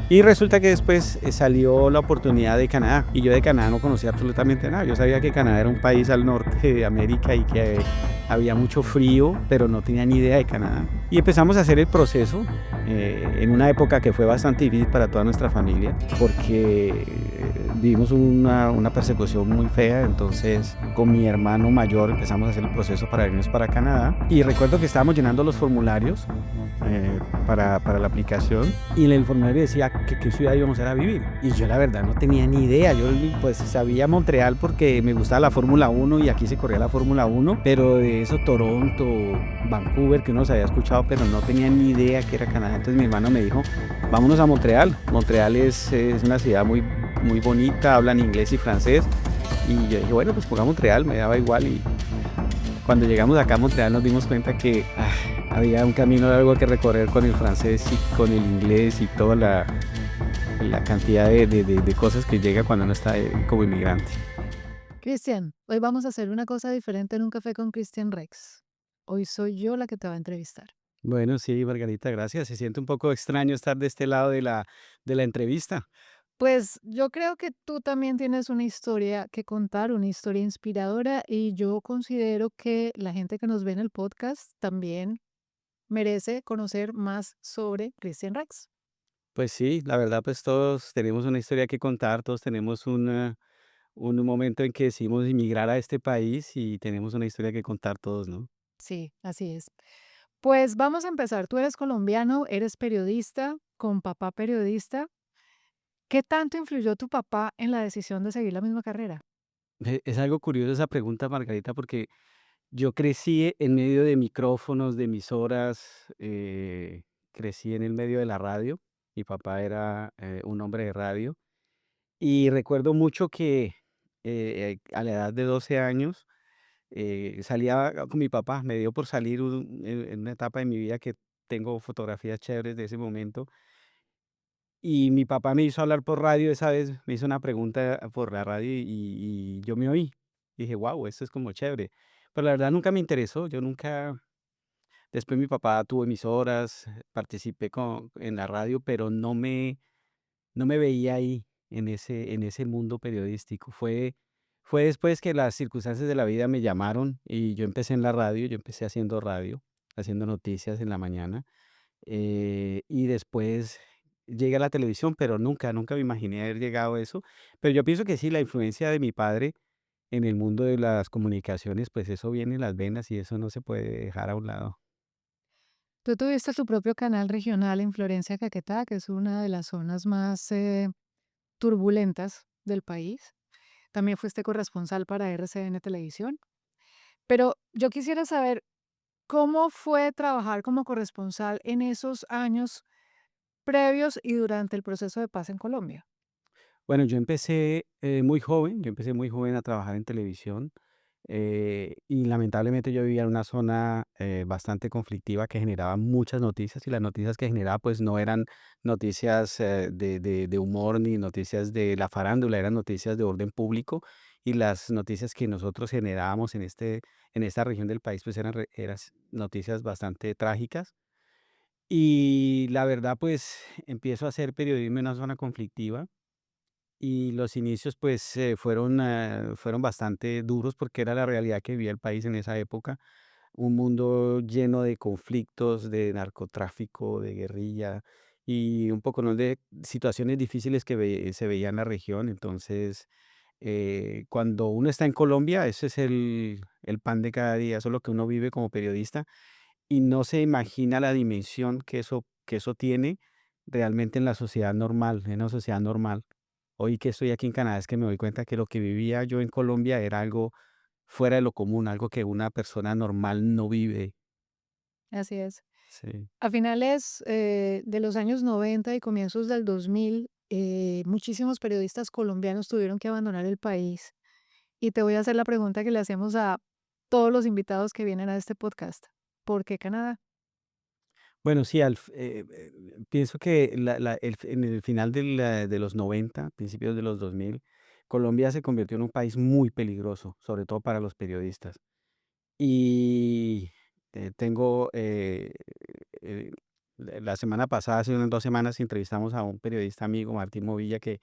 Y resulta que después salió la oportunidad de Canadá y yo de Canadá no conocía absolutamente nada. Yo sabía que Canadá era un país al norte de América y que había mucho frío, pero no tenía ni idea de Canadá. Y empezamos a hacer el proceso en una época que fue bastante difícil para toda nuestra familia porque vivimos una persecución muy fea. Entonces con mi hermano mayor empezamos a hacer el proceso para irnos para Canadá. Y recuerdo que estábamos llenando los formularios para la aplicación y en el formulario decía que qué ciudad íbamos a ir a vivir y yo la verdad no tenía ni idea. Yo pues sabía Montreal porque me gustaba la Fórmula 1 y aquí se corría la Fórmula 1, pero de eso Toronto, Vancouver, que uno se había escuchado, pero no tenía ni idea que era Canadá. Entonces mi hermano me dijo, vámonos a Montreal. Montreal es una ciudad muy bonita, hablan inglés y francés. Y yo dije, bueno, pues pongamos Montreal, me daba igual. Y cuando llegamos acá a Montreal nos dimos cuenta que había un camino largo que recorrer con el francés y con el inglés y toda la cantidad de cosas que llega cuando uno está como inmigrante. Cristian, hoy vamos a hacer una cosa diferente en un café con Cristian Rex. Hoy soy yo la que te va a entrevistar. Bueno, sí, Margarita, gracias. Se siente un poco extraño estar de este lado de la entrevista. Pues yo creo que tú también tienes una historia que contar, una historia inspiradora, y yo considero que la gente que nos ve en el podcast también merece conocer más sobre Christian Rex. Pues sí, la verdad, pues todos tenemos una historia que contar, todos tenemos un momento en que decidimos emigrar a este país y tenemos una historia que contar todos, ¿no? Sí, así es. Pues vamos a empezar. Tú eres colombiano, eres periodista, con papá periodista. ¿Qué tanto influyó tu papá en la decisión de seguir la misma carrera? Es algo curioso esa pregunta, Margarita, porque yo crecí en medio de micrófonos, de emisoras, crecí en el medio de la radio. Mi papá era un hombre de radio y recuerdo mucho que a la edad de 12 años salía con mi papá. Me dio por salir en una etapa de mi vida que tengo fotografías chéveres de ese momento. Y mi papá me hizo hablar por radio esa vez, me hizo una pregunta por la radio y yo me oí. Dije, wow, esto es como chévere. Pero la verdad nunca me interesó, yo nunca. Después mi papá tuvo emisoras, participé en la radio, pero no me veía ahí en ese mundo periodístico. Fue después que las circunstancias de la vida me llamaron y yo empecé en la radio, yo empecé haciendo radio, haciendo noticias en la mañana. Y después llegué a la televisión, pero nunca me imaginé haber llegado a eso. Pero yo pienso que sí, la influencia de mi padre en el mundo de las comunicaciones, pues eso viene en las venas y eso no se puede dejar a un lado. Tú tuviste tu propio canal regional en Florencia, Caquetá, que es una de las zonas más turbulentas del país. También fuiste corresponsal para RCN Televisión. Pero yo quisiera saber cómo fue trabajar como corresponsal en esos años previos y durante el proceso de paz en Colombia. Bueno, yo empecé muy joven, yo empecé muy joven a trabajar en televisión. Y lamentablemente yo vivía en una zona bastante conflictiva que generaba muchas noticias y las noticias que generaba pues no eran noticias de humor ni noticias de la farándula, eran noticias de orden público y las noticias que nosotros generábamos en esta región del país pues eran noticias bastante trágicas. Y la verdad pues empiezo a hacer periodismo en una zona conflictiva y los inicios, pues, fueron bastante duros, porque era la realidad que vivía el país en esa época, un mundo lleno de conflictos, de narcotráfico, de guerrilla y un poco, ¿no?, de situaciones difíciles que se veían en la región. Entonces, cuando uno está en Colombia, ese es el pan de cada día, eso es lo que uno vive como periodista, y no se imagina la dimensión que eso tiene realmente en la sociedad normal, en una sociedad normal. Hoy que estoy aquí en Canadá es que me doy cuenta que lo que vivía yo en Colombia era algo fuera de lo común, algo que una persona normal no vive. Así es. Sí. A finales de los años 90 y comienzos del 2000, muchísimos periodistas colombianos tuvieron que abandonar el país. Y te voy a hacer la pregunta que le hacemos a todos los invitados que vienen a este podcast. ¿Por qué Canadá? Bueno, sí, pienso que en el final de los 90, principios de los 2000, Colombia se convirtió en un país muy peligroso, sobre todo para los periodistas. Y tengo La semana pasada, hace unas 2 semanas, entrevistamos a un periodista amigo, Martín Movilla, que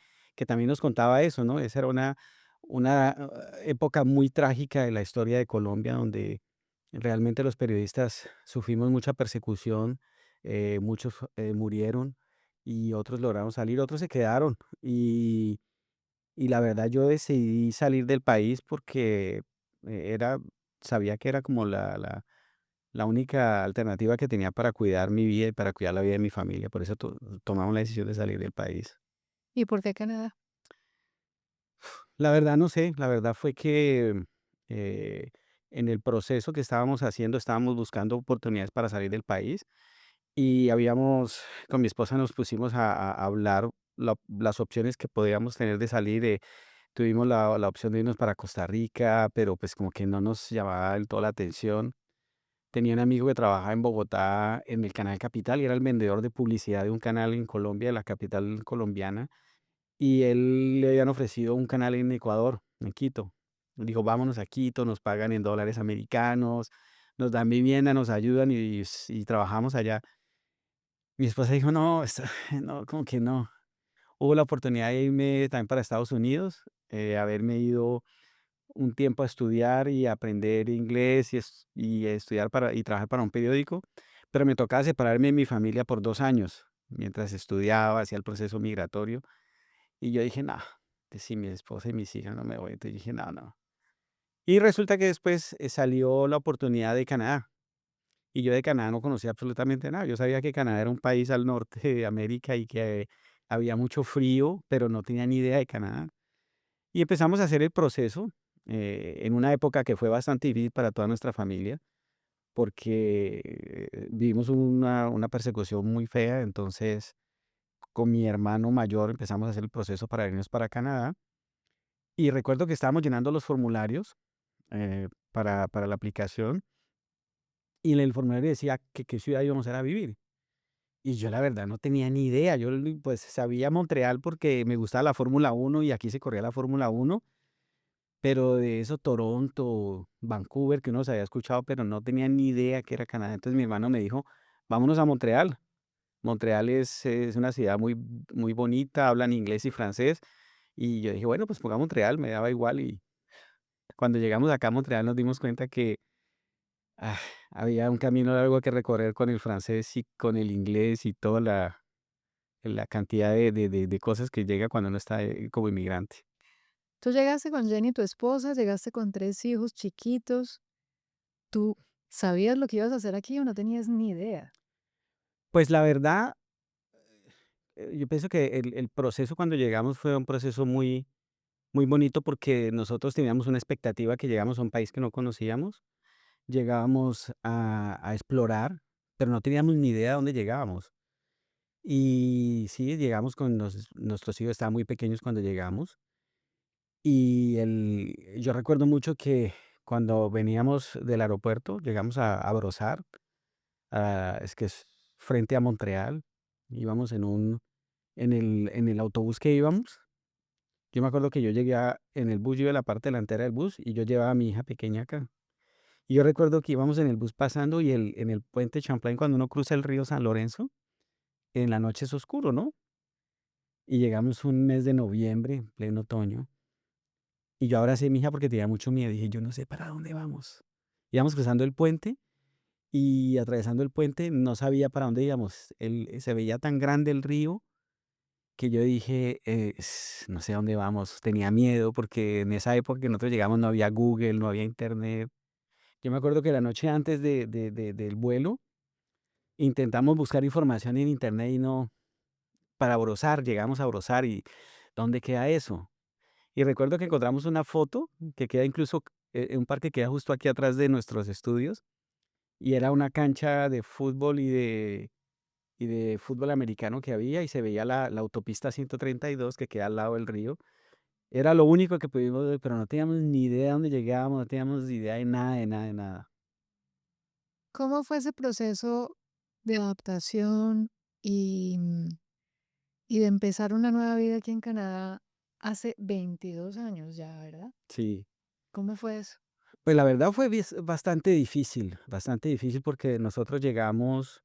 también nos contaba eso, ¿no? Esa era una época muy trágica de la historia de Colombia, donde realmente los periodistas sufrimos mucha persecución, muchos, murieron y otros lograron salir, otros se quedaron. Y la verdad, yo decidí salir del país porque, era sabía que era como la única alternativa que tenía para cuidar mi vida y para cuidar la vida de mi familia. Por eso tomamos la decisión de salir del país. ¿Y por qué Canadá? La verdad no sé, la verdad fue que, eh, en el proceso que estábamos haciendo, estábamos buscando oportunidades para salir del país y con mi esposa nos pusimos a hablar las opciones que podíamos tener de salir. Tuvimos la opción de irnos para Costa Rica, pero pues como que no nos llamaba del todo la atención. Tenía un amigo que trabajaba en Bogotá en el canal Capital y era el vendedor de publicidad de un canal en Colombia, la capital colombiana, y él le habían ofrecido un canal en Ecuador, en Quito. Dijo, vámonos a Quito, nos pagan en dólares americanos, nos dan vivienda, nos ayudan y trabajamos allá. Mi esposa dijo, no, no, como que no. Hubo la oportunidad de irme también para Estados Unidos, haberme ido un tiempo a estudiar y aprender inglés y estudiar y trabajar para un periódico, pero me tocaba separarme de mi familia por 2 años mientras estudiaba, hacía el proceso migratorio. Y yo dije, no, que si mi esposa y mis hijas no me voy. Entonces dije, no, no. Y resulta que después salió la oportunidad de Canadá. Y yo de Canadá no conocía absolutamente nada. Yo sabía que Canadá era un país al norte de América y que había mucho frío, pero no tenía ni idea de Canadá. Y empezamos a hacer el proceso en una época que fue bastante difícil para toda nuestra familia, porque vivimos una persecución muy fea. Entonces, con mi hermano mayor empezamos a hacer el proceso para irnos para Canadá. Y recuerdo que estábamos llenando los formularios para la aplicación y en el formulario decía que qué ciudad íbamos a ir a vivir. Y yo la verdad no tenía ni idea. Yo pues sabía Montreal porque me gustaba la Fórmula 1 y aquí se corría la Fórmula 1. Pero de eso, Toronto, Vancouver, que uno se había escuchado, pero no tenía ni idea que era Canadá. Entonces mi hermano me dijo, vámonos a Montreal. Montreal es una ciudad muy, muy bonita, hablan inglés y francés. Y yo dije, bueno, pues pongamos Montreal, me daba igual. Y cuando llegamos acá a Montreal nos dimos cuenta que ah, había un camino largo que recorrer con el francés y con el inglés y toda la cantidad de cosas que llega cuando uno está como inmigrante. Tú llegaste con Jenny, tu esposa, llegaste con 3 hijos chiquitos. ¿Tú sabías lo que ibas a hacer aquí o no tenías ni idea? Pues la verdad, yo pienso que el proceso cuando llegamos fue un proceso muy, muy bonito porque nosotros teníamos una expectativa que llegamos a un país que no conocíamos, llegábamos a explorar, pero no teníamos ni idea de dónde llegábamos. Y sí, llegamos con nuestros hijos, estaban muy pequeños cuando llegamos. Yo recuerdo mucho que cuando veníamos del aeropuerto, llegamos a Brossard, es que es frente a Montreal, íbamos en el autobús que íbamos. Yo me acuerdo que yo en el bus, yo iba en la parte delantera del bus y yo llevaba a mi hija pequeña acá. Y yo recuerdo que íbamos en el bus pasando y en el puente Champlain, cuando uno cruza el río San Lorenzo, en la noche es oscuro, ¿no? Y llegamos un mes de noviembre, en pleno otoño, y yo abracé a mi hija porque tenía mucho miedo. Dije, yo no sé para dónde vamos. Íbamos cruzando el puente y atravesando el puente no sabía para dónde íbamos. Se veía tan grande el río que yo dije, no sé a dónde vamos. Tenía miedo porque en esa época que nosotros llegamos no había Google, no había internet. Yo me acuerdo que la noche antes del vuelo intentamos buscar información en internet y no, para Brozar, llegamos a Brozar y ¿dónde queda eso? Y recuerdo que encontramos una foto que queda incluso, en un parque que queda justo aquí atrás de nuestros estudios y era una cancha de fútbol y de fútbol americano que había y se veía la autopista 132 que queda al lado del río. Era lo único que pudimos ver, pero no teníamos ni idea de dónde llegábamos, no teníamos idea de nada, de nada, de nada. ¿Cómo fue ese proceso de adaptación y, y de empezar una nueva vida aquí en Canadá hace 22 años ya, ¿verdad? Sí. ¿Cómo fue eso? Pues la verdad fue bastante difícil porque nosotros llegamos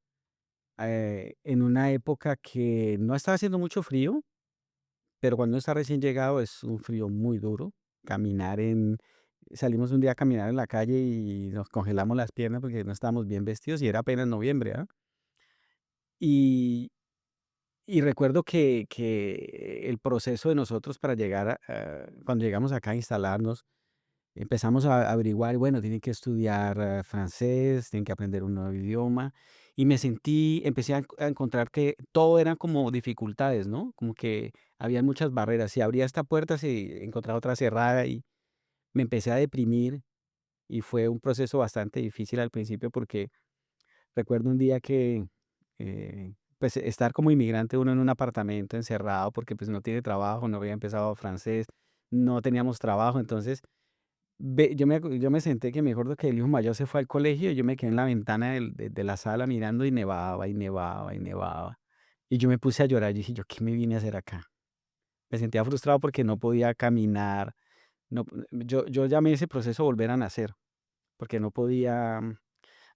en una época que no estaba haciendo mucho frío, pero cuando uno está recién llegado es un frío muy duro. Caminar en Salimos un día a caminar en la calle y nos congelamos las piernas porque no estábamos bien vestidos y era apenas noviembre, ¿ah? Y y recuerdo que el proceso de nosotros para llegar cuando llegamos acá a instalarnos, empezamos a averiguar, bueno, tienen que estudiar francés, tienen que aprender un nuevo idioma. Y empecé a encontrar que todo eran como dificultades, ¿no? Como que había muchas barreras. Si abría esta puerta, se encontraba otra cerrada y me empecé a deprimir y fue un proceso bastante difícil al principio porque recuerdo un día que, pues, estar como inmigrante uno en un apartamento encerrado porque pues no tiene trabajo, no había empezado francés, no teníamos trabajo, entonces yo me senté que me acuerdo que el hijo mayor se fue al colegio y yo me quedé en la ventana de la sala mirando y nevaba y nevaba y nevaba. Y yo me puse a llorar y dije, ¿yo qué me vine a hacer acá? Me sentía frustrado porque no podía caminar. No, yo llamé ese proceso volver a nacer, porque no podía,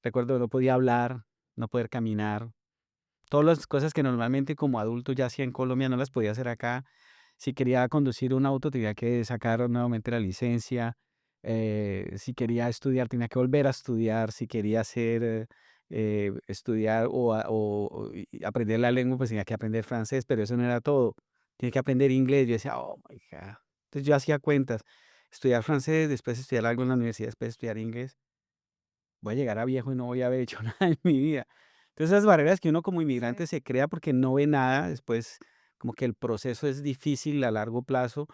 recuerdo, no podía hablar, no poder caminar. Todas las cosas que normalmente como adulto ya hacía en Colombia no las podía hacer acá. Si quería conducir un auto tenía que sacar nuevamente la licencia. Si quería estudiar tenía que volver a estudiar. Si quería estudiar o aprender la lengua, pues tenía que aprender francés, pero eso no era todo. Tenía que aprender inglés. Yo decía, oh my God. Entonces yo hacía cuentas. Estudiar francés, después estudiar algo en la universidad, después estudiar inglés. Voy a llegar a viejo y no voy a haber hecho nada en mi vida. Entonces, esas barreras que uno como Sí. inmigrante se crea porque no ve nada, después como que el proceso es difícil a largo plazo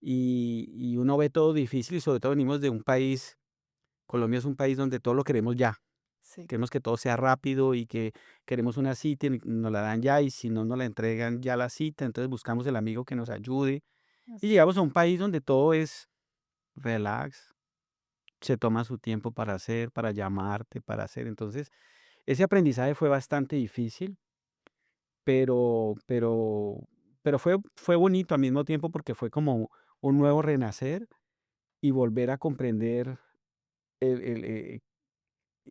y uno ve todo difícil y sobre todo venimos de un país, Colombia es un país donde todo lo queremos ya, Sí, queremos que todo sea rápido y que queremos una cita y nos la dan ya y si no nos la entregan ya la cita, entonces buscamos el amigo que nos ayude y así llegamos a es. un país donde todo es relax, se toma su tiempo para hacer, para llamarte, para hacer, entonces ese aprendizaje fue bastante difícil, pero pero pero fue bonito al mismo tiempo, porque fue como un nuevo renacer y volver a comprender el,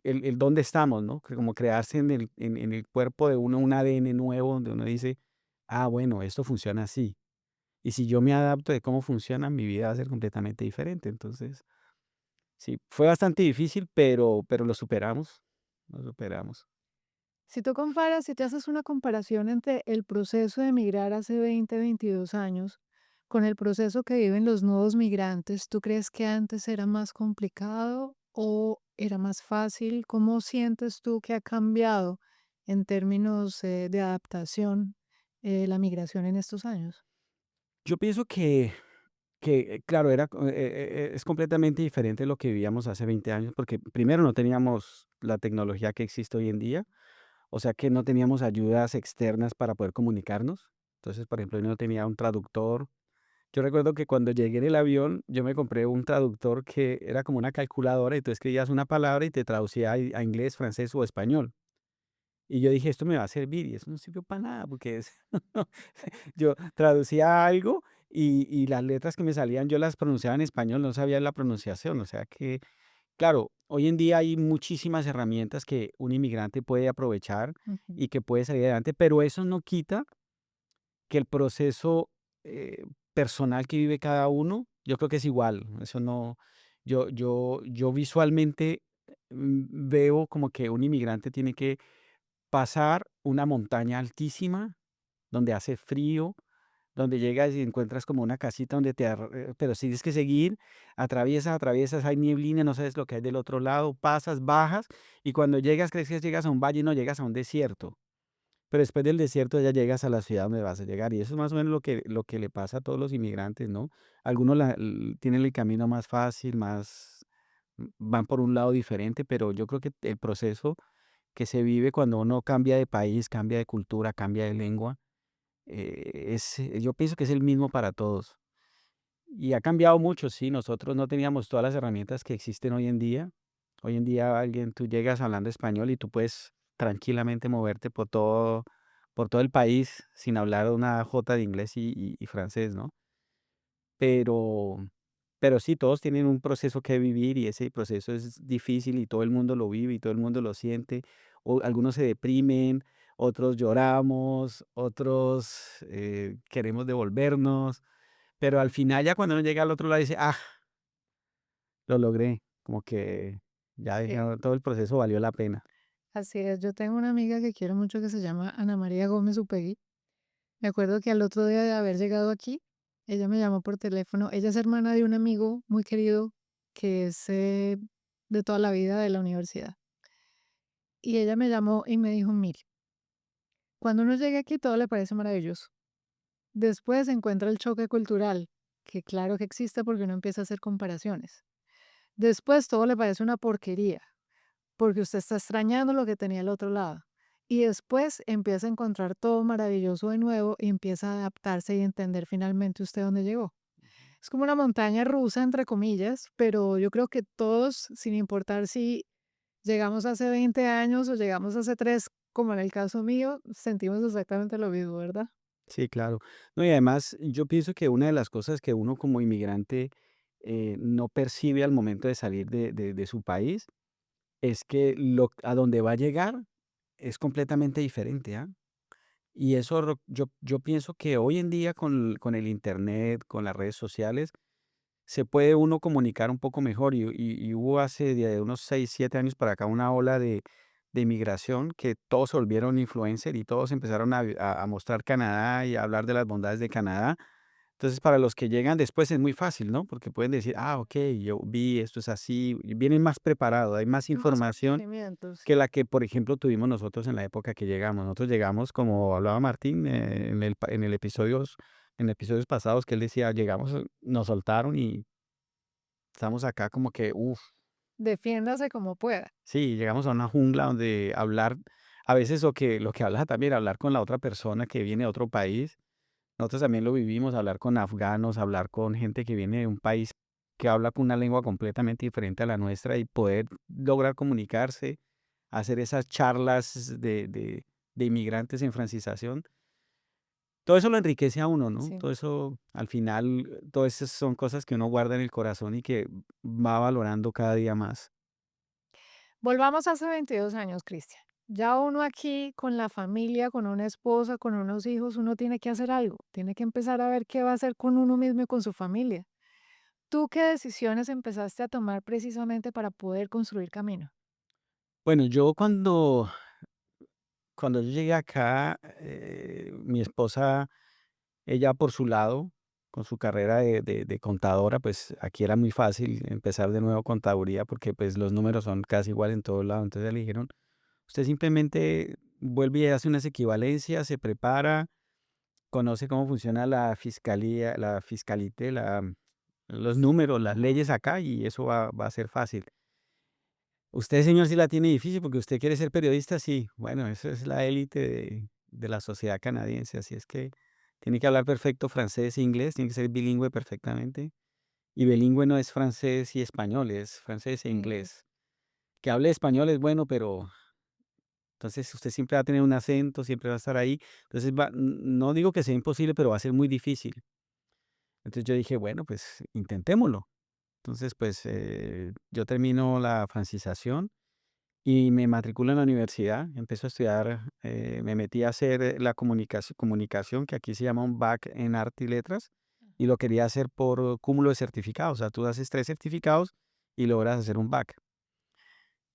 el dónde estamos, ¿no? Que como crearse en el cuerpo de uno un ADN nuevo, donde uno dice: "Ah, bueno, esto funciona así, y si yo me adapto de cómo funciona, mi vida va a ser completamente diferente". Entonces, sí, fue bastante difícil, pero lo superamos. Si tú comparas, si te haces una comparación entre el proceso de emigrar hace 20, 22 años con el proceso que viven los nuevos migrantes, ¿tú crees que antes era más complicado o era más fácil? ¿Cómo sientes tú que ha cambiado en términos de adaptación la migración en estos años? Yo pienso que, claro, es completamente diferente lo que vivíamos hace 20 años, porque primero no teníamos la tecnología que existe hoy en día, o sea que no teníamos ayudas externas para poder comunicarnos. Entonces, por ejemplo, yo no tenía un traductor. Yo recuerdo que cuando llegué en el avión, yo me compré un traductor que era como una calculadora y tú escribías una palabra y te traducía a inglés, francés o español. Y yo dije, esto me va a servir y eso no sirvió para nada porque yo traducía algo y las letras que me salían yo las pronunciaba en español, no sabía la pronunciación. O sea que, claro, hoy en día hay muchísimas herramientas que un inmigrante puede aprovechar Ujú. y que puede salir adelante, pero eso no quita que el proceso eh, personal que vive cada uno, yo creo que es igual. Eso no, yo visualmente veo como que un inmigrante tiene que pasar una montaña altísima, donde hace frío, donde llegas y encuentras como una casita donde pero si tienes que seguir, atraviesas, hay nieblina, no sabes lo que hay del otro lado, pasas, bajas, y cuando llegas, crees que llegas a un valle y no llegas a un desierto. Pero después del desierto ya llegas a la ciudad donde vas a llegar, y eso es más o menos lo que le pasa a todos los inmigrantes, ¿no? Algunos tienen el camino más fácil, van por un lado diferente, pero yo creo que el proceso que se vive cuando uno cambia de país, cambia de cultura, cambia de lengua, yo pienso que es el mismo para todos. Y ha cambiado mucho, sí, nosotros no teníamos todas las herramientas que existen hoy en día. Hoy en día tú llegas hablando español y tú puedes tranquilamente moverte por todo el país sin hablar una jota de inglés y francés, ¿no? Pero, pero sí, todos tienen un proceso que vivir y ese proceso es difícil y todo el mundo lo vive y todo el mundo lo siente. O algunos se deprimen, otros lloramos, otros queremos devolvernos, pero al final ya cuando uno llega al otro lado dice, ah, lo logré, como que ya Sí, todo el proceso valió la pena. así es. Yo tengo una amiga que quiero mucho que se llama Ana María Gómez Upegui. Me acuerdo que al otro día de haber llegado aquí, ella me llamó por teléfono. Ella es hermana de un amigo muy querido que es de toda la vida de la universidad. Y ella me llamó y me dijo, mire, cuando uno llega aquí todo le parece maravilloso. Después encuentra el choque cultural, que claro que existe porque uno empieza a hacer comparaciones. Después todo le parece una porquería, porque usted está extrañando lo que tenía al otro lado. Y después empieza a encontrar todo maravilloso de nuevo y empieza a adaptarse y entender finalmente usted dónde llegó. Es como una montaña rusa, entre comillas, pero yo creo que todos, sin importar si llegamos hace 20 años o llegamos hace 3, como en el caso mío, sentimos exactamente lo mismo, ¿verdad? Sí, claro. No, y además yo pienso que una de las cosas que uno como inmigrante no percibe al momento de salir de su país es que a donde va a llegar es completamente diferente, ¿ah? Y eso yo pienso que hoy en día con el internet, con las redes sociales, se puede uno comunicar un poco mejor. Y hubo hace de unos 6 7 años para acá una ola de inmigración que todos se volvieron influencer y todos empezaron a mostrar Canadá y a hablar de las bondades de Canadá. Entonces, para los que llegan después es muy fácil, ¿no? Porque pueden decir, ah, ok, yo vi, esto es así, y vienen más preparados, hay más Más información conocimientos. que la que, por ejemplo, tuvimos nosotros en la época que llegamos. Nosotros llegamos, como hablaba Martín en episodios pasados, que él decía, llegamos, nos soltaron y estamos acá como que, uff, Defiéndase como pueda. sí, llegamos a una jungla donde hablar, a veces lo que hablas también, hablar con la otra persona que viene de otro país. Nosotros también lo vivimos, hablar con afganos, hablar con gente que viene de un país que habla con una lengua completamente diferente a la nuestra y poder lograr comunicarse, hacer esas charlas de inmigrantes en francización. Todo eso lo enriquece a uno, ¿no? Sí. Todo eso, al final, todas esas son cosas que uno guarda en el corazón y que va valorando cada día más. Volvamos hace 22 años, Cristian. Ya uno aquí con la familia, con una esposa, con unos hijos, uno tiene que hacer algo. Tiene que empezar a ver qué va a hacer con uno mismo y con su familia. ¿Tú qué decisiones empezaste a tomar precisamente para poder construir camino? Bueno, yo cuando yo llegué acá, mi esposa, ella por su lado, con su carrera de contadora, pues aquí era muy fácil empezar de nuevo contaduría porque pues los números son casi igual en todos lados. Entonces le dijeron, usted simplemente vuelve y hace unas equivalencias, se prepara, conoce cómo funciona la fiscalía, la fiscalite, los números, las leyes acá y eso va a ser fácil. Usted, señor, sí la tiene difícil porque usted quiere ser periodista, sí. Bueno, eso es la élite de la sociedad canadiense, así es que tiene que hablar perfecto francés e inglés, tiene que ser bilingüe perfectamente. Y bilingüe no es francés y español, es francés e Inglés. inglés. Que hable español es bueno, pero entonces usted siempre va a tener un acento, siempre va a estar ahí. Entonces, no digo que sea imposible, pero va a ser muy difícil. Entonces yo dije, bueno, pues intentémoslo. Entonces, pues yo termino la francización y me matriculo en la universidad, empiezo a estudiar, me metí a hacer la comunicación, que aquí se llama un bac en arte y letras, y lo quería hacer por cúmulo de certificados, o sea, tú haces 3 certificados y logras hacer un bac.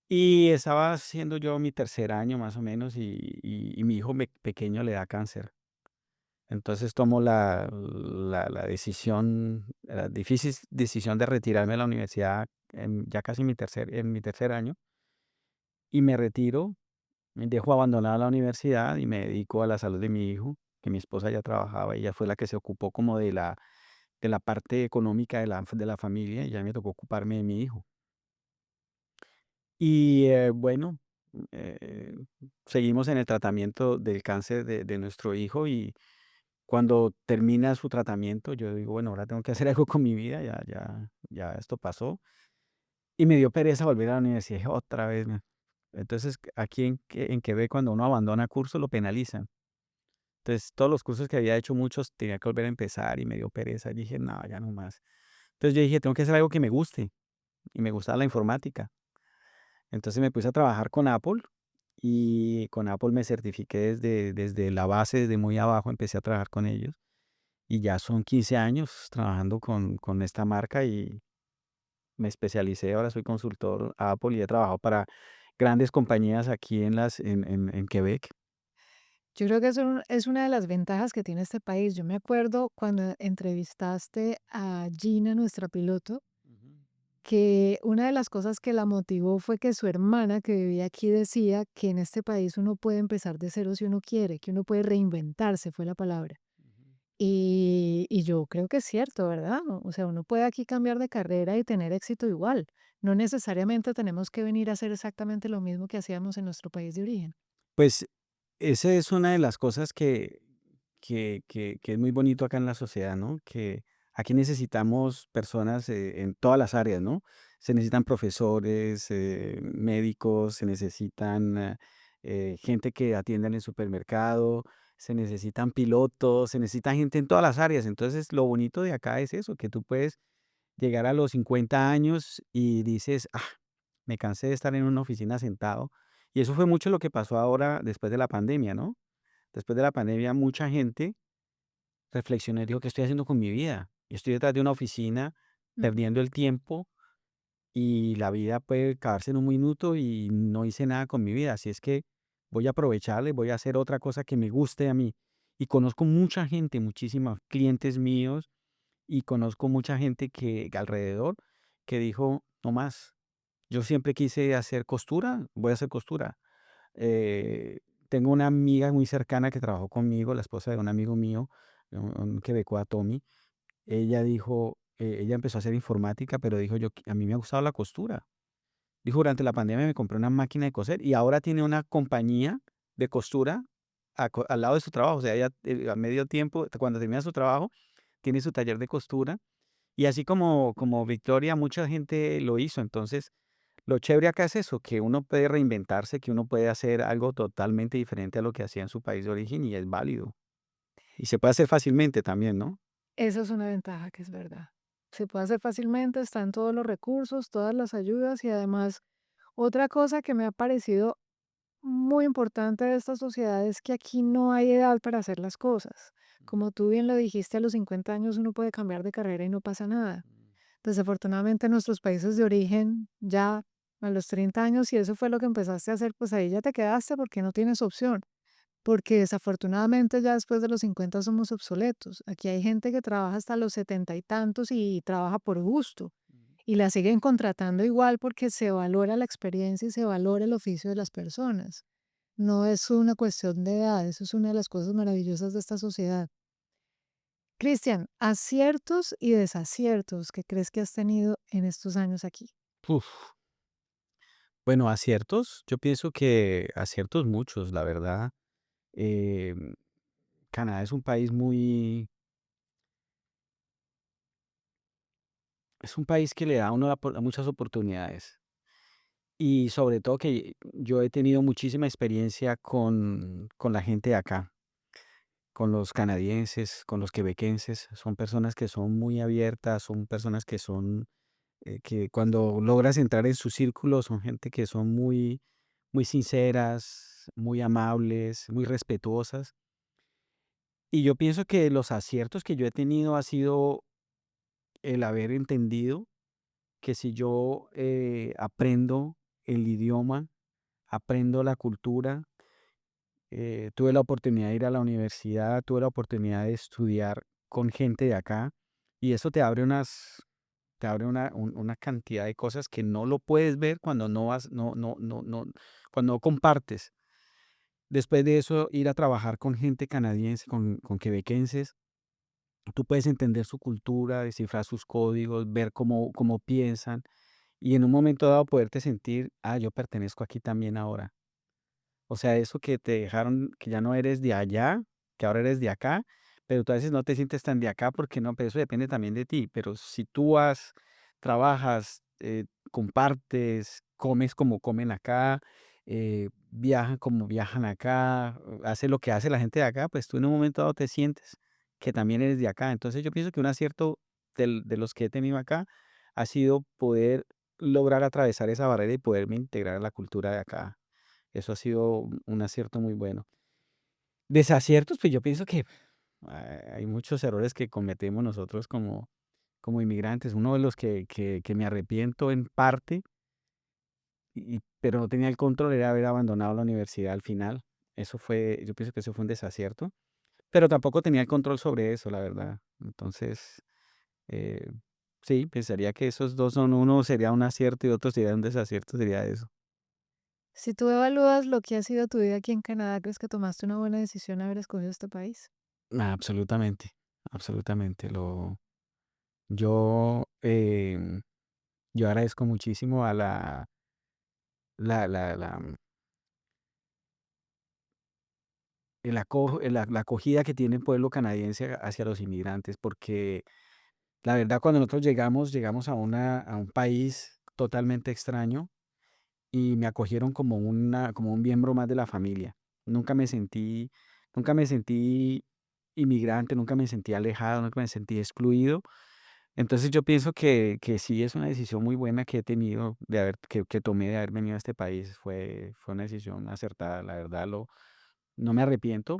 Y estaba haciendo yo mi tercer año más o menos y mi hijo pequeño le da cáncer. Entonces tomo la decisión, la difícil decisión de retirarme de la universidad ya casi en mi tercer año y me retiro. Dejo abandonada la universidad y me dedico a la salud de mi hijo, que mi esposa ya trabajaba, ella fue la que se ocupó como de la parte económica de la familia, y ya me tocó ocuparme de mi hijo. Y bueno, eh, seguimos en el tratamiento del cáncer de nuestro hijo y cuando termina su tratamiento, yo digo, bueno, ahora tengo que hacer algo con mi vida, ya esto pasó. Y me dio pereza volver a la universidad, dije, otra vez. Entonces, aquí en Quebec, cuando uno abandona curso, lo penalizan. Entonces, todos los cursos que había hecho, muchos tenía que volver a empezar y me dio pereza. Dije, no, ya no más. Entonces yo dije, tengo que hacer algo que me guste y me gustaba la informática. Entonces me puse a trabajar con Apple y con Apple me certifiqué desde la base, desde muy abajo, empecé a trabajar con ellos y ya son 15 años trabajando con esta marca y me especialicé, ahora soy consultor Apple y he trabajado para grandes compañías aquí en Quebec. Yo creo que eso es una de las ventajas que tiene este país. Yo me acuerdo cuando entrevistaste a Gina, nuestra piloto, Ujú, que una de las cosas que la motivó fue que su hermana que vivía aquí decía que en este país uno puede empezar de cero si uno quiere, que uno puede reinventarse, fue la palabra. ujú. Y yo creo que es cierto, ¿verdad? O sea, uno puede aquí cambiar de carrera y tener éxito igual. No necesariamente tenemos que venir a hacer exactamente lo mismo que hacíamos en nuestro país de origen. Pues, esa es una de las cosas que es muy bonito acá en la sociedad, ¿no? Que aquí necesitamos personas, en todas las áreas, ¿no? Se necesitan profesores, médicos, se necesitan, gente que atienda en el supermercado, se necesitan pilotos, se necesita gente en todas las áreas. Entonces, lo bonito de acá es eso, que tú puedes llegar a los 50 años y dices: "Ah, me cansé de estar en una oficina sentado". Y eso fue mucho lo que pasó ahora después de la pandemia, ¿no? Después de la pandemia, mucha gente reflexionó y dijo: "¿Qué estoy haciendo con mi vida? Y estoy detrás de una oficina Ujú. perdiendo el tiempo y la vida puede acabarse en un minuto y no hice nada con mi vida. Así es que voy a aprovecharle, voy a hacer otra cosa que me guste a mí". Y conozco mucha gente, muchísimos clientes míos y conozco mucha gente que alrededor que dijo: "No más, yo siempre quise hacer costura, voy a hacer costura". Eh, Tengo una amiga muy cercana que trabajó conmigo, la esposa de un amigo mío, un quebecoa, Tommy. Ella dijo, ella empezó a hacer informática, pero dijo: A mí me ha gustado la costura". Dijo: "Durante la pandemia me compré una máquina de coser", y ahora tiene una compañía de costura al lado de su trabajo. O sea, ella, a medio tiempo, cuando termina su trabajo, tiene su taller de costura y así como Victoria, mucha gente lo hizo. Entonces, lo chévere acá es eso, que uno puede reinventarse, que uno puede hacer algo totalmente diferente a lo que hacía en su país de origen y es válido. Y se puede hacer fácilmente también, ¿no? Esa es una ventaja que es verdad. Se puede hacer fácilmente, están todos los recursos, todas las ayudas y además otra cosa que me ha parecido muy importante de esta sociedad es que aquí no hay edad para hacer las cosas. Como tú bien lo dijiste, a los 50 años uno puede cambiar de carrera y no pasa nada. Desafortunadamente en nuestros países de origen, ya a los 30 años, si eso fue lo que empezaste a hacer, pues ahí ya te quedaste porque no tienes opción. Porque desafortunadamente ya después de los 50 somos obsoletos. Aquí hay gente que trabaja hasta los 70 y tantos y trabaja por gusto y la siguen contratando igual porque se valora la experiencia y se valora el oficio de las personas. No es una cuestión de edad, eso es una de las cosas maravillosas de esta sociedad. Cristian, aciertos y desaciertos que crees que has tenido en estos años aquí. Uf. Bueno, aciertos, yo pienso que aciertos muchos, la verdad. Em, Canadá es un país es un país que le da a uno muchas oportunidades. Y sobre todo que yo he tenido muchísima experiencia con la gente de acá, con los canadienses, con los quebequenses. Son personas que son muy abiertas, son personas que son, que cuando logras entrar en su círculo, son gente que son muy sinceras, muy amables, muy respetuosas. Y yo pienso que los aciertos que yo he tenido ha sido el haber entendido que si yo aprendo el idioma, aprendo la cultura, tuve la oportunidad de ir a la universidad, tuve la oportunidad de estudiar con gente de acá y eso te abre una cantidad de cosas que no lo puedes ver cuando no vas, cuando no compartes. Después de eso, ir a trabajar con gente canadiense, con quebequenses, tú puedes entender su cultura, descifrar sus códigos, ver cómo piensan y en un momento dado poderte sentir, yo pertenezco aquí también ahora. O sea, eso que te dejaron, que ya no eres de allá, que ahora eres de acá, pero tú a veces no te sientes tan de acá porque no, pero eso depende también de ti. Pero si tú vas, trabajas, compartes, comes como comen acá, viajan como viajan acá, haces lo que hace la gente de acá, pues tú en un momento dado te sientes que también eres de acá. Entonces yo pienso que un acierto de los que he tenido acá ha sido poder lograr atravesar esa barrera y poderme integrar a la cultura de acá. Eso ha sido un acierto muy bueno. Desaciertos, pues yo pienso que hay muchos errores que cometemos nosotros como inmigrantes. Uno de los que me arrepiento en parte, pero no tenía el control, era haber abandonado la universidad al final. Yo pienso que eso fue un desacierto, pero tampoco tenía el control sobre eso, la verdad. Entonces, eh, sí, pensaría que esos dos son, uno sería un acierto y otro sería un desacierto, sería eso. Si tú evalúas lo que ha sido tu vida aquí en Canadá, ¿crees que tomaste una buena decisión haber escogido este país? Absolutamente, absolutamente. Yo, yo agradezco muchísimo a la la acogida que tiene el pueblo canadiense hacia los inmigrantes, porque la verdad cuando nosotros llegamos a un país totalmente extraño y me acogieron como un miembro más de la familia. Nunca me sentí, nunca me sentí inmigrante, nunca me sentí alejado, nunca me sentí excluido. Entonces yo pienso que sí es una decisión muy buena que he tenido que tomé de haber venido a este país. Fue una decisión acertada, la verdad no me arrepiento.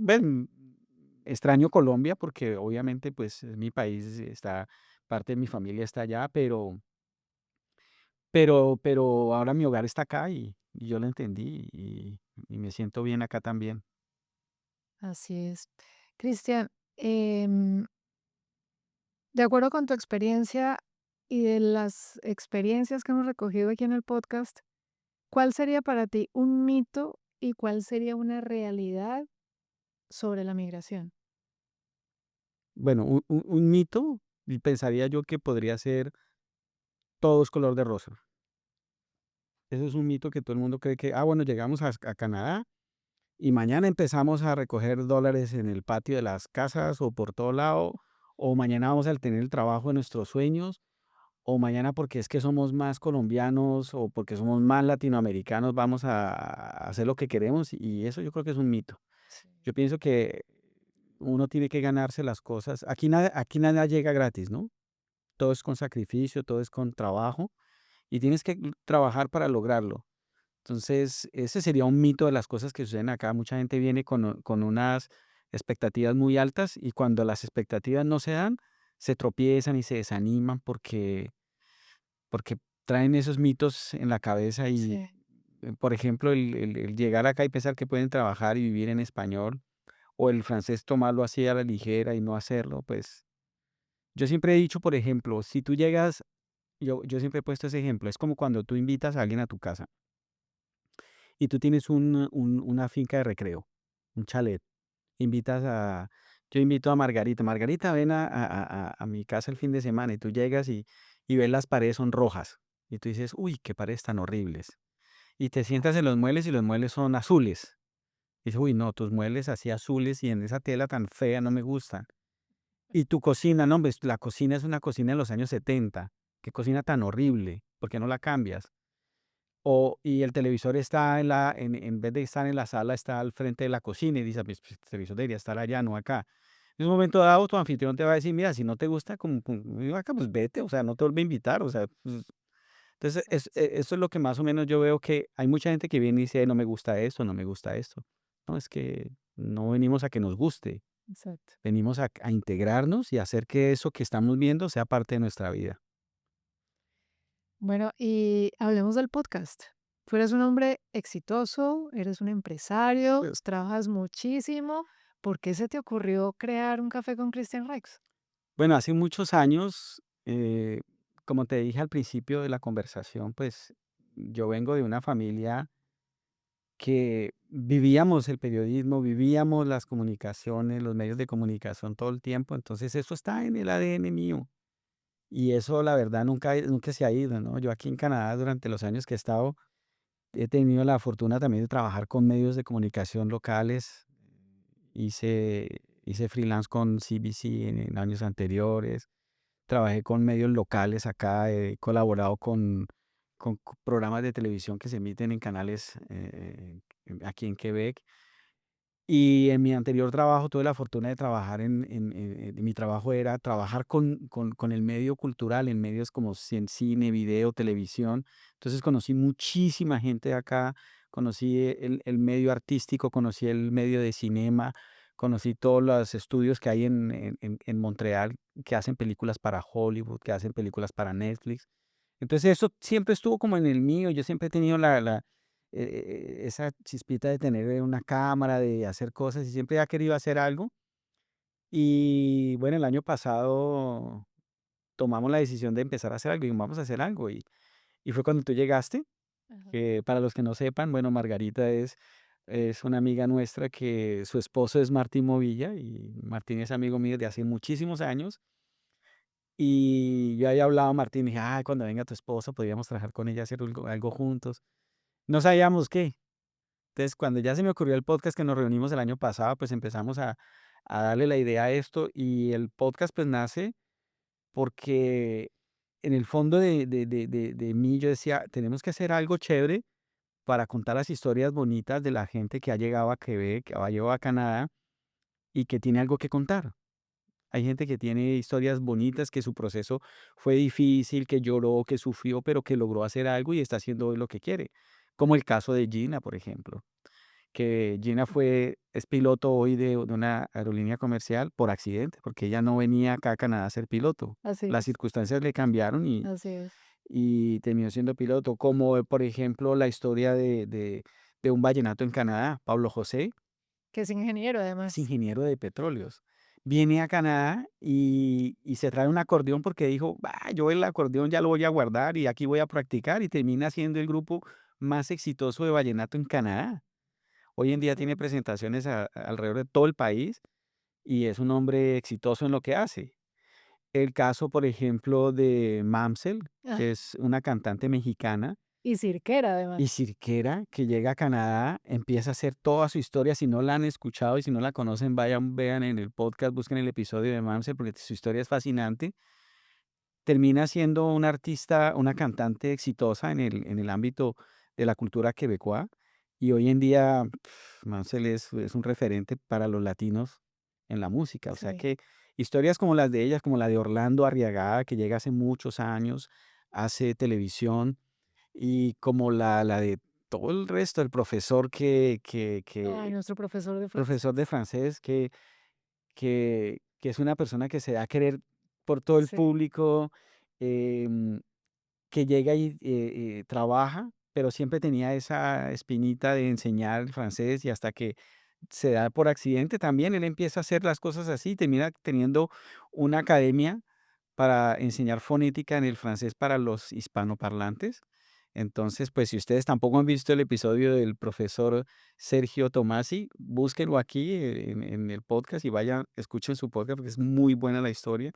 Extraño Colombia porque obviamente pues es mi país, parte de mi familia está allá, pero ahora mi hogar está acá y yo lo entendí y me siento bien acá también. Así es. Cristian, em, de acuerdo con tu experiencia y de las experiencias que hemos recogido aquí en el podcast, ¿cuál sería para ti un mito y cuál sería una realidad sobre la migración? Bueno, un mito, y pensaría yo que podría ser todo es color de rosa. Eso es un mito que todo el mundo cree que, bueno, llegamos a Canadá y mañana empezamos a recoger dólares en el patio de las casas o por todo lado, o mañana vamos a tener el trabajo de nuestros sueños, o mañana porque es que somos más colombianos o porque somos más latinoamericanos vamos a hacer lo que queremos y eso yo creo que es un mito. Sí. Yo pienso que uno tiene que ganarse las cosas. Aquí nada llega gratis, ¿no? Todo es con sacrificio, todo es con trabajo y tienes que trabajar para lograrlo. Entonces, ese sería un mito de las cosas que suceden acá. Mucha gente viene con unas expectativas muy altas y cuando las expectativas no se dan, se tropiezan y se desaniman porque traen esos mitos en la cabeza y, Sí, por ejemplo, el llegar acá y pensar que pueden trabajar y vivir en español o el francés tomarlo así a la ligera y no hacerlo, pues yo siempre he dicho, por ejemplo, si tú llegas, yo siempre he puesto ese ejemplo, es como cuando tú invitas a alguien a tu casa y tú tienes una finca de recreo, un chalet, invitas a, yo invito a Margarita, Margarita, ven a mi casa el fin de semana y tú llegas y ves las paredes son rojas y tú dices, uy, qué paredes tan horribles. Y te sientas en los muebles y los muebles son azules. Y dices, uy, no, tus muebles así azules y en esa tela tan fea no me gustan. Y tu cocina, no, ves, la cocina es una cocina de los años 70. Qué cocina tan horrible, ¿por qué no la cambias? Y el televisor está en vez de estar en la sala, está al frente de la cocina y dices, pues, el televisor debería estar allá, no acá. En un momento dado, tu anfitrión te va a decir, mira, si no te gusta, como acá, pues vete, o sea, no te vuelve a invitar, o sea, pues, entonces, exacto, eso es lo que más o menos yo veo que hay mucha gente que viene y dice, no me gusta esto, no me gusta esto. No, es que no venimos a que nos guste, exacto. venimos a integrarnos y a hacer que eso que estamos viendo sea parte de nuestra vida. Bueno, y hablemos del podcast. Tú eres un hombre exitoso, eres un empresario, Pues, trabajas muchísimo. ¿Por qué se te ocurrió crear un café con Christian Rex? bueno, hace muchos años, como te dije al principio de la conversación, pues yo vengo de una familia que vivíamos el periodismo, vivíamos las comunicaciones, los medios de comunicación todo el tiempo, entonces eso está en el ADN mío. Y eso, la verdad, nunca se ha ido, ¿no? Yo aquí en Canadá, durante los años que he estado, he tenido la fortuna también de trabajar con medios de comunicación locales. Hice freelance con CBC en años anteriores. Trabajé con medios locales acá, he colaborado con programas de televisión que se emiten en canales aquí en Quebec. Y en mi anterior trabajo tuve la fortuna de trabajar mi trabajo era trabajar con el medio cultural, en medios como cine, video, televisión. Entonces conocí muchísima gente acá, conocí el medio artístico, conocí el medio de cinema, conocí todos los estudios que hay en Montreal que hacen películas para Hollywood, que hacen películas para Netflix. Entonces eso siempre estuvo como en el mío, yo siempre he tenido esa chispita de tener una cámara, de hacer cosas y siempre he querido hacer algo. Y bueno, el año pasado tomamos la decisión de empezar a hacer algo y vamos a hacer algo. Y fue cuando tú llegaste, Ajá. que para los que no sepan, bueno, Margarita es una amiga nuestra que su esposo es Martín Movilla y Martín es amigo mío de hace muchísimos años. Y yo había hablado a Martín y dije, ay, cuando venga tu esposo podríamos trabajar con ella, hacer algo juntos. No sabíamos qué. Entonces, cuando ya se me ocurrió el podcast que nos reunimos el año pasado, pues empezamos a darle la idea a esto y el podcast pues nace porque en el fondo de mí yo decía, tenemos que hacer algo chévere para contar las historias bonitas de la gente que ha llegado a Quebec, que ha llegado a Canadá y que tiene algo que contar. Hay gente que tiene historias bonitas, que su proceso fue difícil, que lloró, que sufrió, pero que logró hacer algo y está haciendo hoy lo que quiere. Como el caso de Gina, por ejemplo, que Gina es piloto hoy de una aerolínea comercial por accidente, porque ella no venía acá a Canadá a ser piloto. Así Las es, circunstancias le cambiaron así es. y terminó siendo piloto. Como por ejemplo la historia de un vallenato en Canadá, Pablo José, Que es ingeniero es además. ingeniero de petróleos. Viene a Canadá y se trae un acordeón porque dijo, "Bah, yo el acordeón ya lo voy a guardar y aquí voy a practicar y termina siendo el grupo más exitoso de vallenato en Canadá. Hoy en día tiene Sí. presentaciones alrededor de todo el país y es un hombre exitoso en lo que hace. El caso, por ejemplo, de Mamsel, Ah, que es una cantante mexicana y cirquera y además. cirquera que llega a Canadá, empieza a hacer toda su historia. Si no la han escuchado y si no la conocen, vayan, vean en el podcast, busquen el episodio de Mamsel porque su historia es fascinante. Termina siendo una artista, una cantante exitosa en el ámbito de la cultura quebecoa y hoy en día Mamsel es un referente para los latinos en la música. O sea Sí. que historias como las de ellas, como la de Orlando Arriagada, que llega hace muchos años, hace televisión, y como la de todo el resto, el profesor Ay, nuestro profesor de francés. profesor de francés que es una persona que se da a querer por todo el Sí. público, em, que llega y, trabaja, pero siempre tenía esa espinita de enseñar el francés y hasta que se da por accidente también, él empieza a hacer las cosas así, termina teniendo una academia para enseñar fonética en el francés para los hispanoparlantes. Entonces, pues si ustedes tampoco han visto el episodio del profesor Sergio Tomasi, búsquenlo aquí en el podcast y vayan, escuchen su podcast porque es muy buena la historia.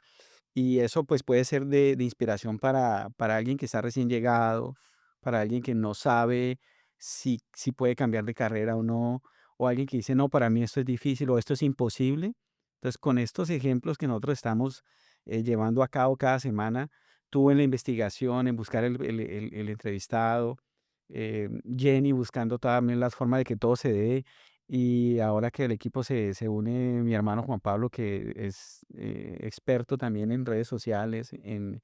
Y eso, pues, puede ser de inspiración para alguien que está recién llegado, para alguien que no sabe si puede cambiar de carrera o no, o alguien que dice: "No, para mí esto es difícil o esto es imposible". Entonces, con estos ejemplos que nosotros estamos, llevando a cabo cada semana, tú en la investigación, en buscar el entrevistado, Jenny buscando también las formas de que todo se dé, y ahora que el equipo se une mi hermano Juan Pablo, que es experto también en redes sociales, en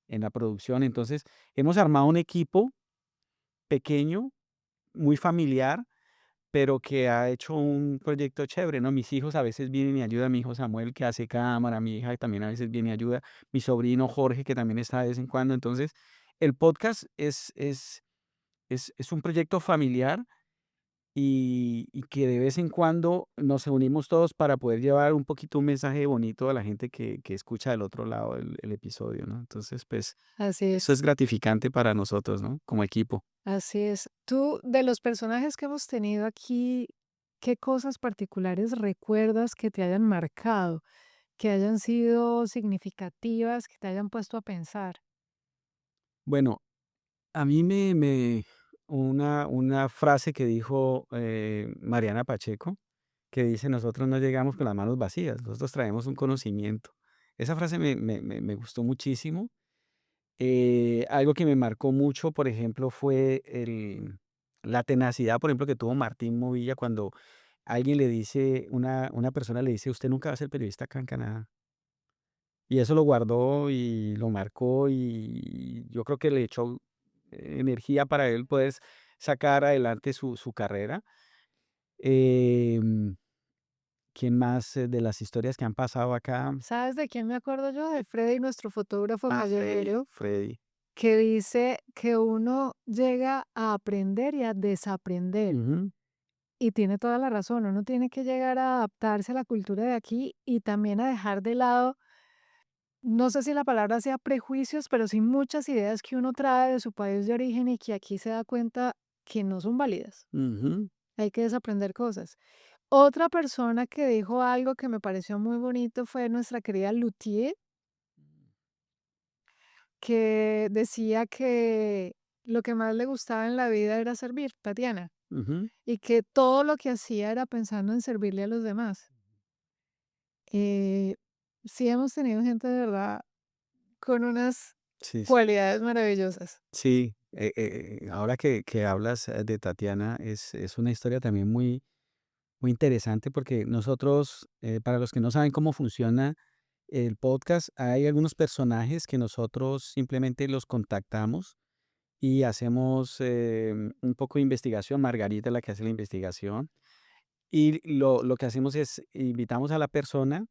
la producción. Entonces, hemos armado un equipo pequeño, muy familiar, pero que ha hecho un proyecto chévere, ¿no? Mis hijos a veces vienen y ayudan, mi hijo Samuel que hace cámara, mi hija también a veces viene y ayuda, mi sobrino Jorge que también está de vez en cuando. Entonces, el podcast es un proyecto familiar y que de vez en cuando nos unimos todos para poder llevar un poquito un mensaje bonito a la gente que escucha del otro lado el episodio, ¿no? Entonces, pues, Así es, eso es gratificante para nosotros, ¿no? Como equipo. así es. Tú, de los personajes que hemos tenido aquí, ¿qué cosas particulares recuerdas que te hayan marcado, que hayan sido significativas, que te hayan puesto a pensar? Bueno, a mí una frase que dijo Mariana Pacheco, que dice, nosotros no llegamos con las manos vacías, nosotros traemos un conocimiento. Esa frase me gustó muchísimo. Algo que me marcó mucho, por ejemplo, fue la tenacidad, por ejemplo, que tuvo Martín Movilla cuando alguien le dice, una persona le dice, usted nunca va a ser periodista acá en Canadá. Y eso lo guardó y lo marcó y yo creo que le echó energía para él poder sacar adelante su carrera. Em, ¿Quién más de las historias que han pasado acá? ¿Sabes de quién me acuerdo yo? De Freddy, nuestro fotógrafo Ah, Freddy, callejero, Freddy. que dice que uno llega a aprender y a desaprender. Ujú, Y tiene toda la razón, uno tiene que llegar a adaptarse a la cultura de aquí y también a dejar de lado, no sé si la palabra sea prejuicios, pero sí muchas ideas que uno trae de su país de origen y que aquí se da cuenta que no son válidas. ujú, Hay que desaprender cosas. Otra persona que dijo algo que me pareció muy bonito fue nuestra querida Luthier, que decía que lo que más le gustaba en la vida era servir, Tatiana, ujú. y que todo lo que hacía era pensando en servirle a los demás. Eh, sí hemos tenido gente de verdad con unas Sí, sí. cualidades maravillosas. Sí, ahora que hablas de Tatiana, es una historia también muy, muy interesante porque nosotros, para los que no saben cómo funciona el podcast, hay algunos personajes que nosotros simplemente los contactamos y hacemos un poco de investigación. Margarita es la que hace la investigación. Y lo que hacemos es invitamos a la persona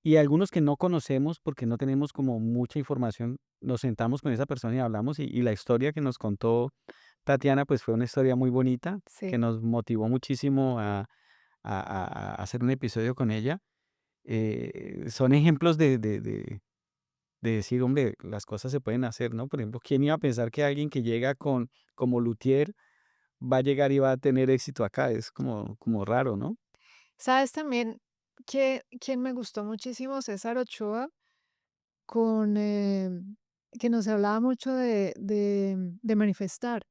y algunos que no conocemos porque no tenemos como mucha información, nos sentamos con esa persona y hablamos y la historia que nos contó Tatiana pues fue una historia muy bonita que Sí. nos motivó muchísimo a hacer un episodio con ella. Son ejemplos de decir, hombre, las cosas se pueden hacer, ¿no? Por ejemplo, ¿quién iba a pensar que alguien que llega como luthier va a llegar y va a tener éxito acá? Es como raro, ¿no? ¿Sabes también que quién me gustó muchísimo? César Ochoa, con, que nos hablaba mucho de manifestar,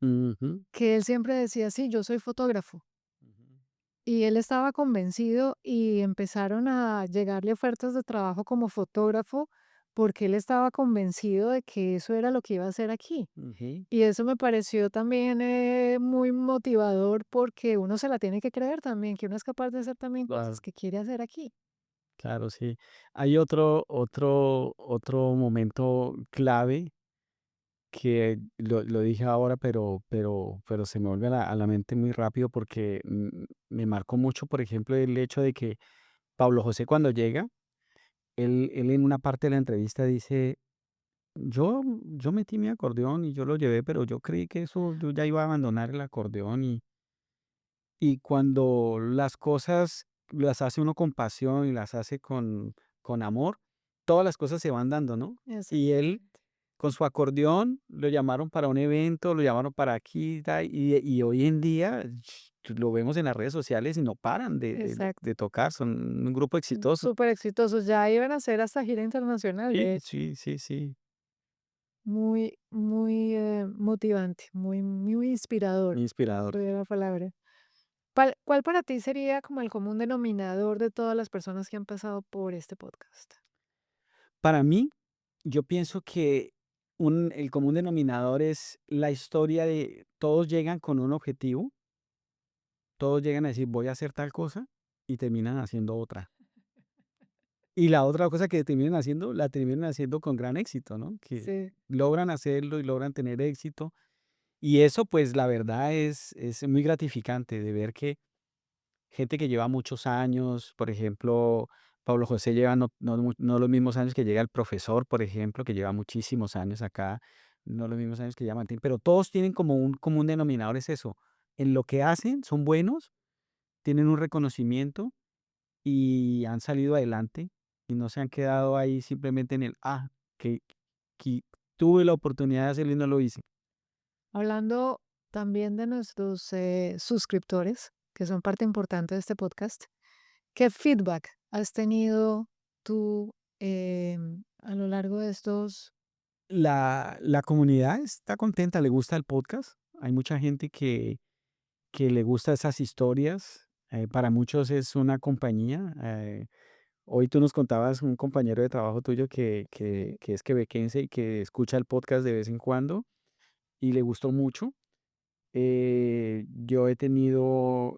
Ujú, que él siempre decía: "Sí, yo soy fotógrafo". ujú, Y él estaba convencido y empezaron a llegarle ofertas de trabajo como fotógrafo, porque él estaba convencido de que eso era lo que iba a hacer aquí. ujú. Y eso me pareció también muy motivador porque uno se la tiene que creer también, que uno es capaz de hacer también cosas Claro, que quiere hacer aquí. claro, sí. Hay otro momento clave que lo dije ahora, pero se me vuelve a la mente muy rápido porque me marcó mucho, por ejemplo, el hecho de que Pablo José cuando llega, él en una parte de la entrevista dice, yo metí mi acordeón y yo lo llevé, pero yo creí que eso yo ya iba a abandonar el acordeón y cuando las cosas las hace uno con pasión y las hace con amor, todas las cosas se van dando, ¿no? Y él Exactamente. con su acordeón lo llamaron para un evento, lo llamaron para aquí, ta, y hoy en día lo vemos en las redes sociales y no paran Exacto. de tocar, son un grupo exitoso. Súper exitosos. Ya iban a hacer hasta gira internacional, Sí, de hecho. sí, sí, sí, Muy, muy motivante, muy inspirador, muy inspirador. sería la palabra. ¿Cuál para ti sería como el común denominador de todas las personas que han pasado por este podcast? Para mí, yo pienso que el común denominador es la historia de todos llegan con un objetivo, todos llegan a decir voy a hacer tal cosa y terminan haciendo otra. Y la otra cosa que terminan haciendo, la terminan haciendo con gran éxito, ¿no? Que Sí. logran hacerlo y logran tener éxito. Y eso, pues, la verdad es muy gratificante de ver que gente que lleva muchos años, por ejemplo, Pablo José lleva no los mismos años que llega el profesor, por ejemplo, que lleva muchísimos años acá, no los mismos años que lleva Martín, pero todos tienen como un común denominador, es eso. En lo que hacen son buenos, tienen un reconocimiento y han salido adelante y no se han quedado ahí simplemente en que, que tuve la oportunidad de hacerlo y no lo hice. Hablando también de nuestros suscriptores, que son parte importante de este podcast, ¿qué feedback has tenido tú a lo largo de estos? La comunidad está contenta, le gusta el podcast. Hay mucha gente que le gusta esas historias. Para muchos es una compañía. Hoy tú nos contabas un compañero de trabajo tuyo que es quebequense y que escucha el podcast de vez en cuando y le gustó mucho. Yo he tenido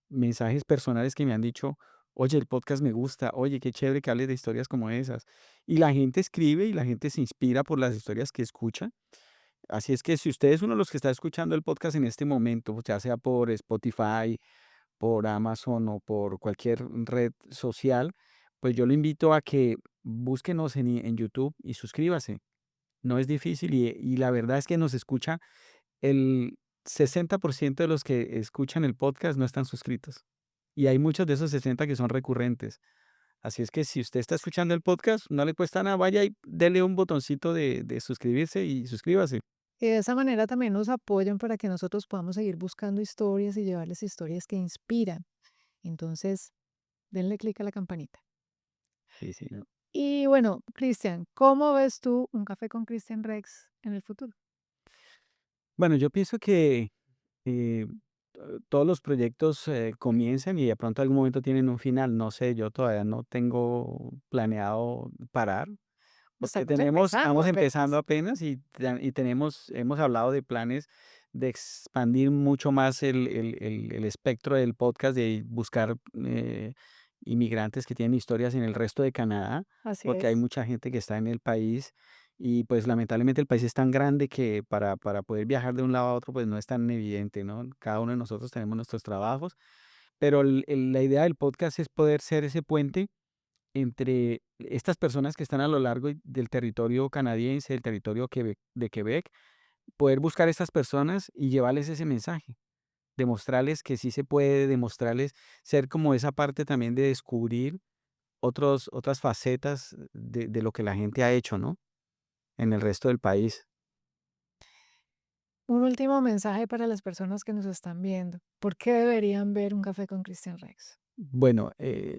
mensajes personales que me han dicho, oye, el podcast me gusta, oye, qué chévere que hables de historias como esas. Y la gente escribe y la gente se inspira por las historias que escucha. Así es que si usted es uno de los que está escuchando el podcast en este momento, ya sea por Spotify, por Amazon o por cualquier red social, pues yo lo invito a que búsquenos en YouTube y suscríbase. No es difícil y la verdad es que nos escucha el 60% de los que escuchan el podcast no están suscritos. Y hay muchos de esos 60 que son recurrentes. Así es que si usted está escuchando el podcast, no le cuesta nada, vaya y dele un botoncito de suscribirse y suscríbase. Y de esa manera también nos apoyan para que nosotros podamos seguir buscando historias y llevarles historias que inspiran. Entonces, denle clic a la campanita. Sí, sí. Y bueno, Cristian, ¿cómo ves tú un café con Cristian Rex en el futuro? Bueno, yo pienso que todos los proyectos comienzan y de pronto algún momento tienen un final. No sé, yo todavía no tengo planeado parar. Porque Estamos empezando estamos empezando apenas. apenas y hemos hablado de planes de expandir mucho más el espectro del podcast, de buscar inmigrantes que tienen historias en el resto de Canadá, Así porque hay es. mucha gente que está en el país y pues lamentablemente el país es tan grande que para poder viajar de un lado a otro pues no es tan evidente, ¿no? Cada uno de nosotros tenemos nuestros trabajos, pero la idea del podcast es poder ser ese puente entre estas personas que están a lo largo del territorio canadiense, del territorio de Quebec, poder buscar a estas personas y llevarles ese mensaje, demostrarles que sí se puede, demostrarles ser como esa parte también de descubrir otras facetas de lo que la gente ha hecho, ¿no? En el resto del país. Un último mensaje para las personas que nos están viendo. ¿Por qué deberían ver un café con Cristian Rex? Bueno,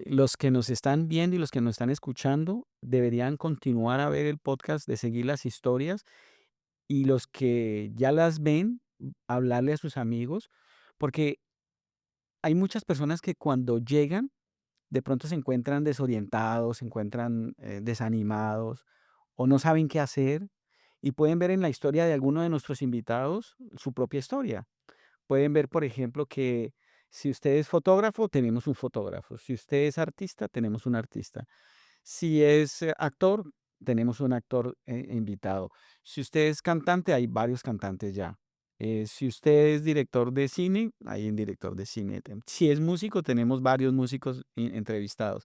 los que nos están viendo y los que nos están escuchando deberían continuar a ver el podcast, de seguir las historias. Y los que ya las ven, hablarle a sus amigos, porque hay muchas personas que cuando llegan, de pronto se encuentran desorientados, se encuentran desanimados o no saben qué hacer y pueden ver en la historia de alguno de nuestros invitados su propia historia. Pueden ver, por ejemplo, que si usted es fotógrafo, tenemos un fotógrafo. Si usted es artista, tenemos un artista. Si es actor, tenemos un actor invitado. Si usted es cantante, hay varios cantantes ya. Si usted es director de cine, hay un director de cine. Si es músico, tenemos varios músicos entrevistados.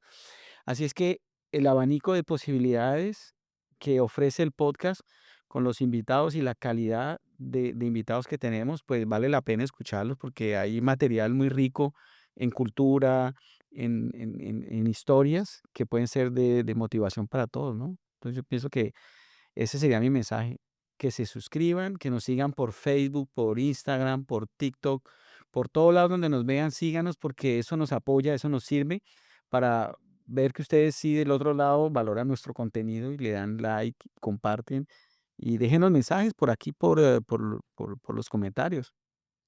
Así es que el abanico de posibilidades que ofrece el podcast con los invitados y la calidad de invitados que tenemos, pues vale la pena escucharlos porque hay material muy rico en cultura, en historias que pueden ser de motivación para todos, ¿no? Entonces yo pienso que ese sería mi mensaje, que se suscriban, que nos sigan por Facebook, por Instagram, por TikTok, por todo lado donde nos vean, síganos porque eso nos apoya, eso nos sirve para ver que ustedes sí del otro lado valoran nuestro contenido y le dan like, comparten y déjenos mensajes por aquí, por los comentarios.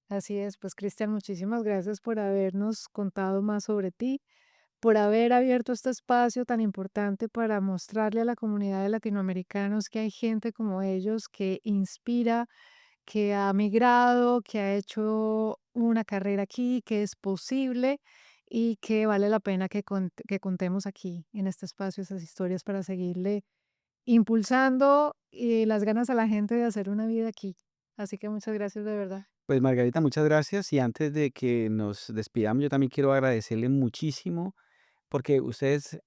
Así es, pues Cristian, muchísimas gracias por habernos contado más sobre ti, por haber abierto este espacio tan importante para mostrarle a la comunidad de latinoamericanos que hay gente como ellos que inspira, que ha migrado, que ha hecho una carrera aquí, que es posible y que vale la pena que contemos aquí en este espacio esas historias para seguirle impulsando las ganas a la gente de hacer una vida aquí. Así que muchas gracias de verdad. Pues Margarita, muchas gracias y antes de que nos despidamos, yo también quiero agradecerle muchísimo porque ustedes,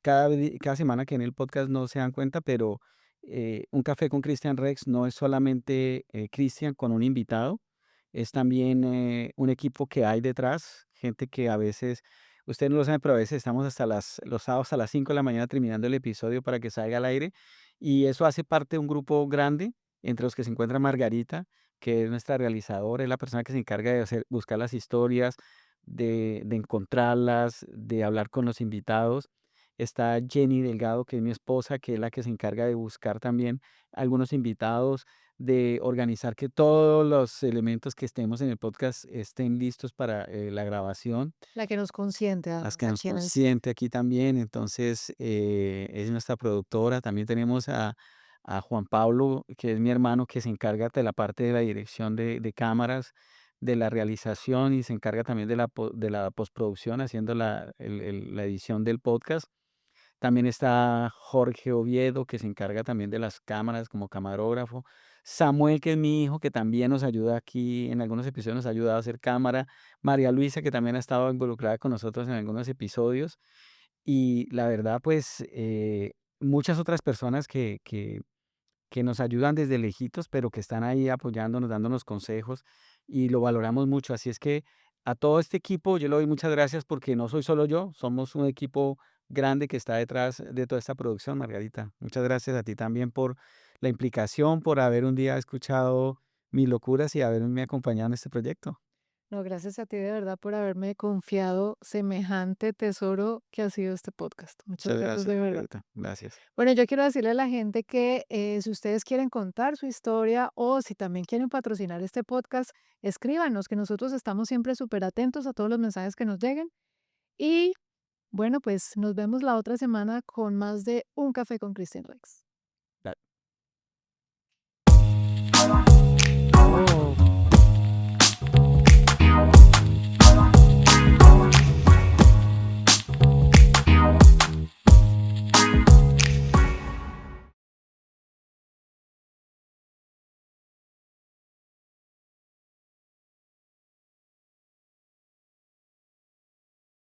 cada semana que en el podcast no se dan cuenta, pero Un Café con Christian Rex no es solamente Christian con un invitado, es también un equipo que hay detrás, gente que a veces, ustedes no lo saben, pero a veces estamos hasta los sábados a las 5 de la mañana terminando el episodio para que salga al aire, y eso hace parte de un grupo grande, entre los que se encuentra Margarita, que es nuestra realizadora, es la persona que se encarga de buscar las historias, de encontrarlas, de hablar con los invitados. Está Jenny Delgado, que es mi esposa, que es la que se encarga de buscar también algunos invitados, de organizar que todos los elementos que estemos en el podcast estén listos para la grabación. La que nos consiente Las que nos aquí en el set. consiente aquí también, entonces es nuestra productora. También tenemos a Juan Pablo, que es mi hermano, que se encarga de la parte de la dirección de cámaras, de la realización y se encarga también de la postproducción, haciendo la edición del podcast. También está Jorge Oviedo, que se encarga también de las cámaras como camarógrafo. Samuel, que es mi hijo, que también nos ayuda aquí en algunos episodios, nos ha ayudado a hacer cámara, María Luisa, que también ha estado involucrada con nosotros en algunos episodios, y la verdad, pues, muchas otras personas que nos ayudan desde lejitos, pero que están ahí apoyándonos, dándonos consejos y lo valoramos mucho. Así es que a todo este equipo yo le doy muchas gracias porque no soy solo yo, somos un equipo grande que está detrás de toda esta producción, Margarita. Muchas gracias a ti también por la implicación, por haber un día escuchado mis locuras y haberme acompañado en este proyecto. No, gracias a ti de verdad por haberme confiado semejante tesoro que ha sido este podcast. Muchas Muchas gracias gracias, de verdad. Margarita. Gracias. Bueno, yo quiero decirle a la gente que si ustedes quieren contar su historia o si también quieren patrocinar este podcast, escríbanos, que nosotros estamos siempre súper atentos a todos los mensajes que nos lleguen. Y bueno, pues nos vemos la otra semana con más de Un Café con Christian Rex. Oh.